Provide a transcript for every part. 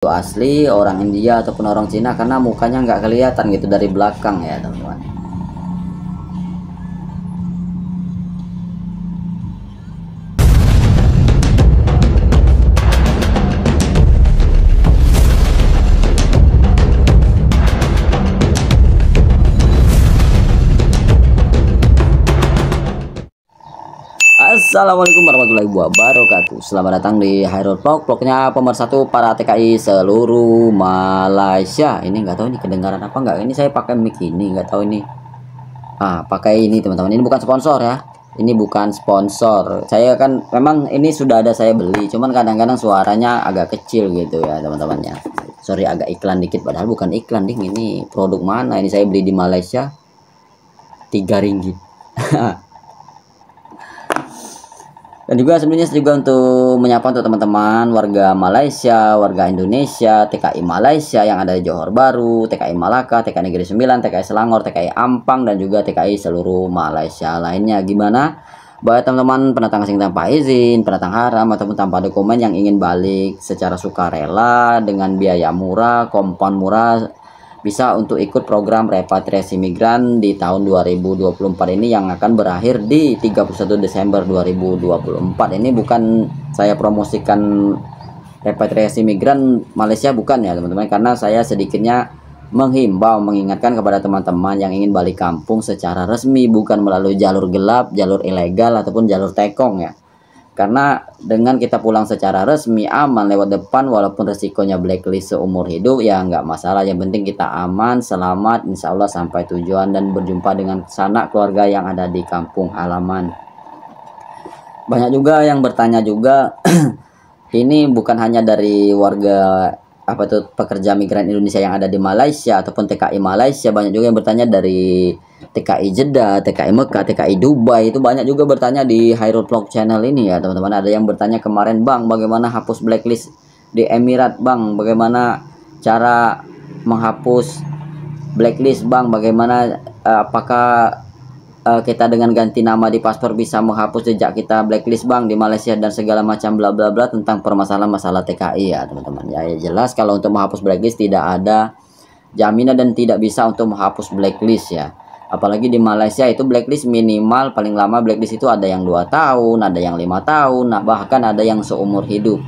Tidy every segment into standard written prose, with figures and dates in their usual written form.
asli orang India ataupun orang Cina karena mukanya nggak kelihatan gitu dari belakang ya teman-teman. Assalamualaikum warahmatullahi wabarakatuh. Selamat datang di Hairul Vlog, vlognya pemersatu para TKI seluruh Malaysia. Ini nggak tahu ini kedengaran apa nggak? Ini saya pakai mic ini, nggak tahu ini. Pakai ini teman-teman. Ini bukan sponsor ya. Ini bukan sponsor. Saya kan memang ini sudah ada saya beli, cuman kadang-kadang suaranya agak kecil gitu ya teman-teman ya. Sorry agak iklan dikit, padahal bukan iklan ding. Ini produk mana? Ini saya beli di Malaysia 3 ringgit. Dan juga sebenarnya juga untuk menyapa untuk teman-teman warga Malaysia, warga Indonesia, TKI Malaysia yang ada di Johor Bahru, TKI Malaka, TKI Negeri Sembilan, TKI Selangor, TKI Ampang, dan juga TKI seluruh Malaysia lainnya. Gimana? Buat teman-teman pendatang asing tanpa izin, pendatang haram, ataupun tanpa dokumen yang ingin balik secara sukarela dengan biaya murah, kompon murah, bisa untuk ikut program repatriasi migran di tahun 2024 ini yang akan berakhir di 31 Desember 2024. Ini bukan saya promosikan repatriasi migran Malaysia, bukan ya teman-teman, karena saya sedikitnya menghimbau, mengingatkan kepada teman-teman yang ingin balik kampung secara resmi, bukan melalui jalur gelap, jalur ilegal, ataupun jalur tekong ya. Karena dengan kita pulang secara resmi, aman lewat depan, walaupun resikonya blacklist seumur hidup, ya nggak masalah. Yang penting kita aman, selamat, insya Allah sampai tujuan dan berjumpa dengan sanak keluarga yang ada di kampung halaman. Banyak juga yang bertanya juga, ini bukan hanya dari warga pekerja migran Indonesia yang ada di Malaysia ataupun TKI Malaysia, banyak juga yang bertanya dari TKI Jeddah, TKI Mekah, TKI Dubai. Itu banyak juga bertanya di Hairul Vlog channel ini ya teman-teman. Ada yang bertanya kemarin, Bang, bagaimana hapus blacklist di Emirat, Bang? Bagaimana cara menghapus blacklist, Bang? Bagaimana apakah kita dengan ganti nama di paspor bisa menghapus jejak kita blacklist, Bang, di Malaysia, dan segala macam bla bla bla tentang permasalahan masalah TKI ya teman-teman. Ya jelas kalau untuk menghapus blacklist tidak ada jaminan dan tidak bisa untuk menghapus blacklist ya. Apalagi di Malaysia itu blacklist minimal paling lama blacklist itu ada yang 2 tahun, ada yang 5 tahun, nah bahkan ada yang seumur hidup.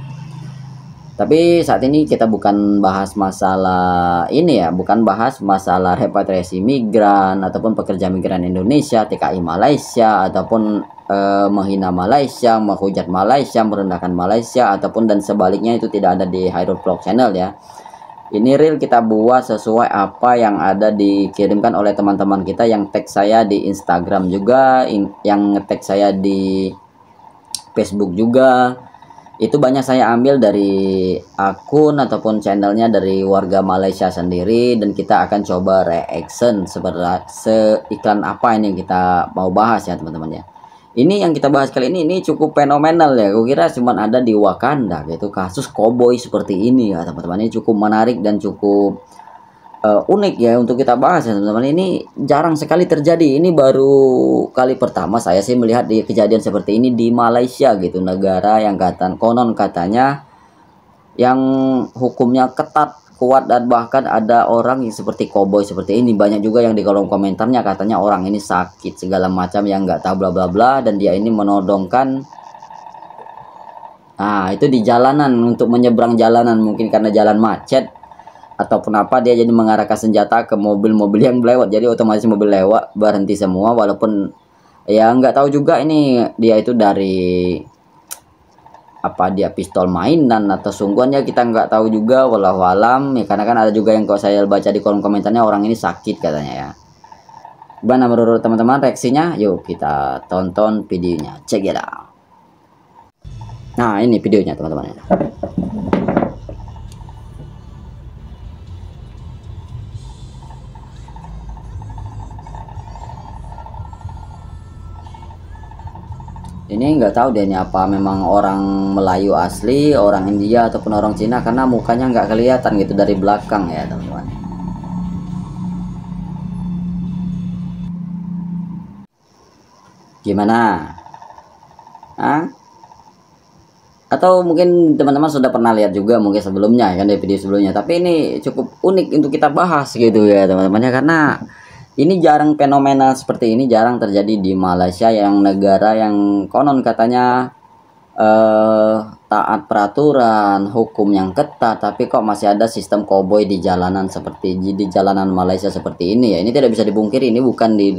Tapi saat ini kita bukan bahas masalah ini ya, bukan bahas masalah repatriasi migran ataupun pekerja migran Indonesia, TKI Malaysia, ataupun menghina Malaysia, menghujat Malaysia, merendahkan Malaysia, ataupun dan sebaliknya. Itu tidak ada di Hairul Vlog channel ya. Ini real kita buat sesuai apa yang ada dikirimkan oleh teman-teman kita yang tag saya di Instagram juga, yang tag saya di Facebook juga. Itu banyak saya ambil dari akun ataupun channelnya dari warga Malaysia sendiri, dan kita akan coba reaction seperti iklan apa ini yang kita mau bahas ya teman-teman ya. Ini yang kita bahas kali ini cukup fenomenal ya. Gue kira cuma ada di Wakanda gitu, kasus koboi seperti ini ya teman-teman. Ini cukup menarik dan cukup unik ya untuk kita bahas ya teman-teman. Ini jarang sekali terjadi. Ini baru kali pertama saya sih melihat di kejadian seperti ini di Malaysia gitu, negara yang konon katanya yang hukumnya ketat, kuat, dan bahkan ada orang yang seperti koboi seperti ini. Banyak juga yang di kolom komentarnya katanya orang ini sakit segala macam yang nggak tahu bla bla bla, dan dia ini menodongkan itu di jalanan untuk menyeberang jalanan, mungkin karena jalan macet ataupun apa, dia jadi mengarahkan senjata ke mobil-mobil yang lewat, jadi otomatis mobil lewat berhenti semua. Walaupun ya nggak tahu juga ini dia itu dari dia pistol mainan atau sungguhannya, kita nggak tahu juga, walau alam ya. Karena kan ada juga yang kalau saya baca di kolom komentarnya orang ini sakit katanya ya. Gimana menurut teman-teman reaksinya? Yuk kita tonton videonya, check it out. Nah ini videonya teman-teman. Ini nggak tahu deh ini apa memang orang Melayu asli, orang India, ataupun orang Cina, karena mukanya nggak kelihatan gitu dari belakang ya teman-teman. Gimana? Atau mungkin teman-teman sudah pernah lihat juga mungkin sebelumnya kan, di video sebelumnya, tapi ini cukup unik untuk kita bahas gitu ya teman-teman ya, karena ini jarang, fenomena seperti ini jarang terjadi di Malaysia, yang negara yang konon katanya taat peraturan, hukum yang ketat, tapi kok masih ada sistem koboi di jalanan, seperti di jalanan Malaysia seperti ini ya. Ini tidak bisa dipungkiri, ini bukan di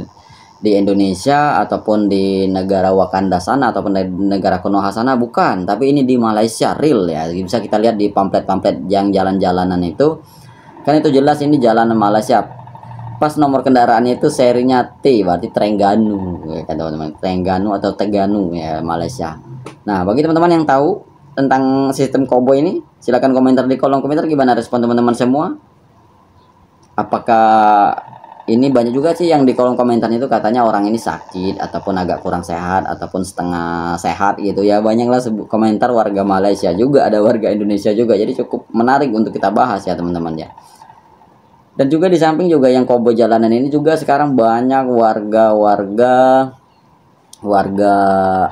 Indonesia ataupun di negara Wakanda sana ataupun di negara Konoha sana, bukan, tapi ini di Malaysia real ya. Bisa kita lihat di pamflet-pamflet yang jalan-jalanan itu kan, itu jelas ini jalanan Malaysia. Pas nomor kendaraannya itu serinya T, berarti Terengganu ya kan teman-teman, Terengganu atau Terengganu ya, Malaysia. Nah, bagi teman-teman yang tahu tentang sistem koboi ini, silahkan komentar di kolom komentar. Gimana respon teman-teman semua? Apakah ini banyak juga sih yang di kolom komentar itu katanya orang ini sakit ataupun agak kurang sehat ataupun setengah sehat gitu ya. Banyaklah komentar warga Malaysia juga, ada warga Indonesia juga, jadi cukup menarik untuk kita bahas ya teman-teman ya. Dan juga di samping juga yang koboi jalanan ini juga sekarang banyak warga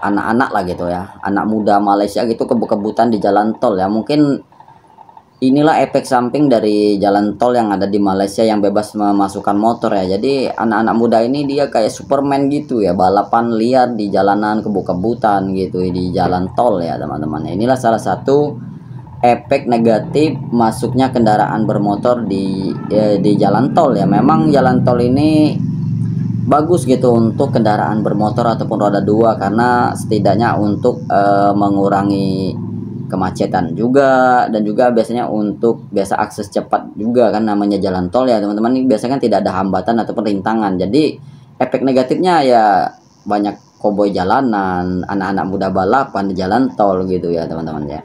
anak-anak lah gitu ya, anak muda Malaysia gitu kebut-kebutan di jalan tol ya. Mungkin inilah efek samping dari jalan tol yang ada di Malaysia yang bebas memasukkan motor ya. Jadi anak-anak muda ini dia kayak Superman gitu ya, balapan liar di jalanan, kebut-kebutan gitu di jalan tol ya teman-teman. Inilah salah satu efek negatif masuknya kendaraan bermotor di jalan tol ya. Memang jalan tol ini bagus gitu untuk kendaraan bermotor ataupun roda 2, karena setidaknya untuk mengurangi kemacetan juga, dan juga biasanya untuk biasa akses cepat juga kan, namanya jalan tol ya teman-teman. Ini biasanya kan tidak ada hambatan ataupun rintangan. Jadi efek negatifnya ya banyak koboi jalanan, anak-anak muda balapan di jalan tol gitu ya teman-teman ya.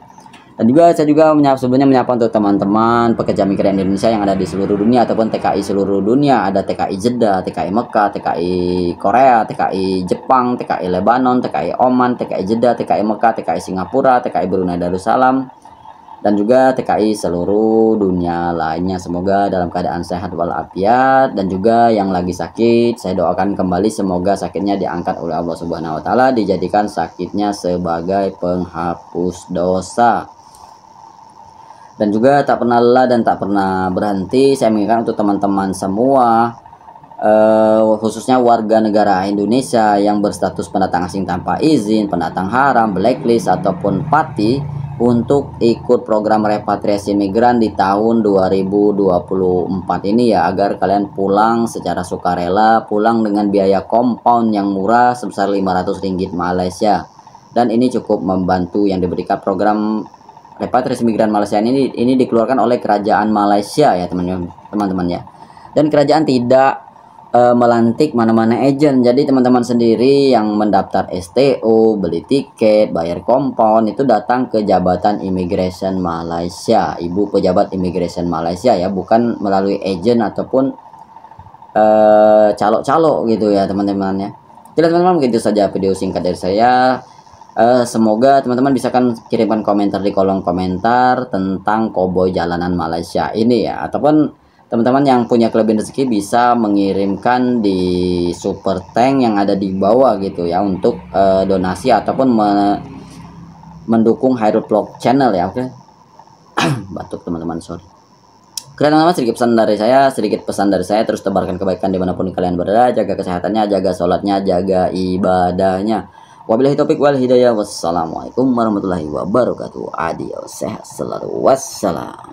Dan juga saya juga sebelumnya menyapa untuk teman-teman pekerja migran Indonesia yang ada di seluruh dunia ataupun TKI seluruh dunia. Ada TKI Jeddah, TKI Mekah, TKI Korea, TKI Jepang, TKI Lebanon, TKI Oman, TKI Jeddah, TKI Mekah, TKI Singapura, TKI Brunei Darussalam, dan juga TKI seluruh dunia lainnya. Semoga dalam keadaan sehat walafiat, dan juga yang lagi sakit saya doakan kembali semoga sakitnya diangkat oleh Allah Subhanahu wa taala, dijadikan sakitnya sebagai penghapus dosa. Dan juga tak pernah lelah dan tak pernah berhenti saya mengingatkan untuk teman-teman semua, khususnya warga negara Indonesia yang berstatus pendatang asing tanpa izin, pendatang haram, blacklist ataupun pati, untuk ikut program repatriasi migran di tahun 2024 ini ya, agar kalian pulang secara sukarela, pulang dengan biaya compound yang murah sebesar 500 ringgit Malaysia. Dan ini cukup membantu yang diberikan program repatriasi migran Malaysia ini dikeluarkan oleh kerajaan Malaysia ya teman-teman ya. Dan kerajaan tidak melantik mana-mana agen. Jadi teman-teman sendiri yang mendaftar STO, beli tiket, bayar kompon, itu datang ke Jabatan Immigration Malaysia, Ibu Pejabat Immigration Malaysia ya, bukan melalui agen ataupun calo-calo gitu ya teman-teman ya. Jadi teman-teman, begitu saja video singkat dari saya. Semoga teman-teman bisa kan kirimkan komentar di kolom komentar tentang koboi jalanan Malaysia ini ya, ataupun teman-teman yang punya kelebihan rezeki bisa mengirimkan di super thank yang ada di bawah gitu ya, untuk donasi ataupun mendukung Hairul Vlog channel ya. Oke. Batuk teman-teman, sorry. Teman-teman, sedikit pesan dari saya, terus tebarkan kebaikan dimanapun kalian berada, jaga kesehatannya, jaga sholatnya, jaga ibadahnya. Wabillahi taufiq wal hidayah. Wassalamualaikum warahmatullahi wabarakatuh. Adios, sehat selalu. Wassalam.